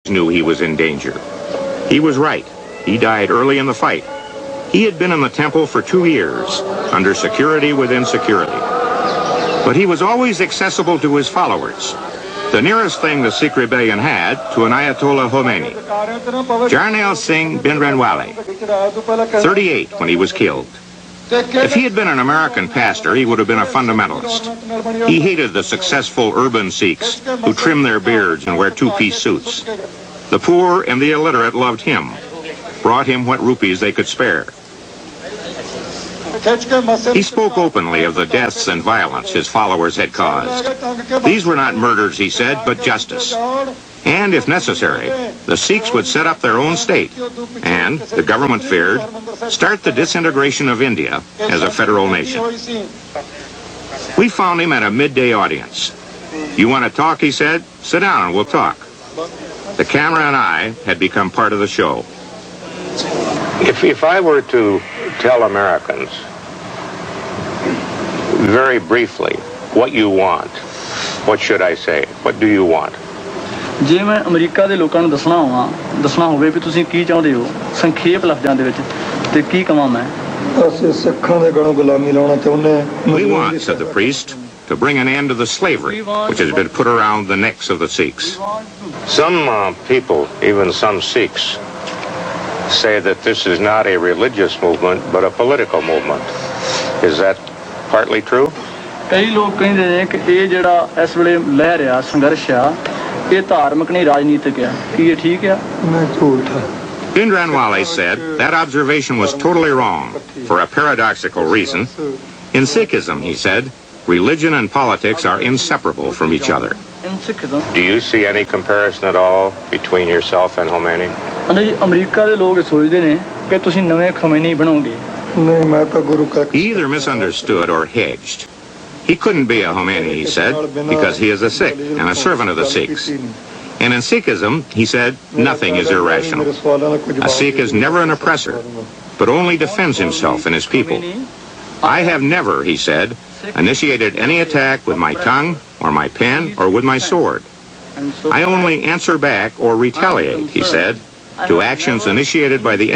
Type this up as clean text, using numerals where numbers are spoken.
knew he was in danger. He was right. He died early in the fight. He had been in the temple for 2 years, under security within security. But he was always accessible to his followers. The nearest thing the Sikh rebellion had to an Ayatollah Khomeini. Jarnail Singh binderwale, 38 when he was killed. If he had been an American pastor, he would have been a fundamentalist. He hated the successful urban Sikhs who trim their beards and wear two-piece suits. The poor and the illiterate loved him, brought him what rupees they could spare. He spoke openly of the deaths and violence his followers had caused. These were not murders, he said, but justice. And, if necessary, the Sikhs would set up their own state and, the government feared, start the disintegration of India as a federal nation. We found him at a midday audience. "You want to talk," he said? "Sit down and we'll talk." The camera and I had become part of the show. If I were to tell Americans, very briefly, what you want, what should I say? What do you want? ਜੇ ਮੈਂ America ਦੇ ਲੋਕਾਂ ਨੂੰ ਦੱਸਣਾ ਹੋਵੇ ਵੀ ਤੁਸੀਂ ਕੀ ਚਾਹੁੰਦੇ ਹੋ ਸੰਖੇਪ ਲਫ਼ਜ਼ਾਂ ਦੇ ਵਿੱਚ ਤੇ ਕੀ ਕਵਾਂ ਮੈਂ We want, said the priest, to bring an end to the slavery which has been put around the necks of the Sikhs. Some people, even some Sikhs, say that this is not a religious movement but a political movement. Is that partly true? ਕਈ ਲੋਕ ਕਹਿੰਦੇ ਨੇ ਕਿ ਇਹ ਜਿਹੜਾ ਇਸ ਵੇਲੇ ਲਹਿਰ ਆ ਸੰਘਰਸ਼ ਆ ਇਹ ਧਾਰਮਿਕ ਨਹੀਂ ਰਾਜਨੀਤਿਕ ਆ ਕੀ ਇਹ ਠੀਕ ਆ ਮੈਂ ਝੂਠ ਆ Binderwale said that observation was totally wrong for a paradoxical reason. In Sikhism, he said, religion and politics are inseparable from each other. Do you see any comparison at all between yourself and Khomeini? America ਦੇ ਲੋਕ ਸੋਚਦੇ ਨੇ ਕਿ ਤੁਸੀਂ ਨਵੇਂ ਖਮੇਨੀ ਬਣੋਗੇ He either misunderstood or hedged. He couldn't be a Khomeini, he said, because he is a Sikh and a servant of the Sikhs. And in Sikhism, he said, nothing is irrational. A Sikh is never an oppressor, but only defends himself and his people. I have never, he said, initiated any attack with my tongue or my pen or with my sword. I only answer back or retaliate, he said, to actions initiated by the enemy.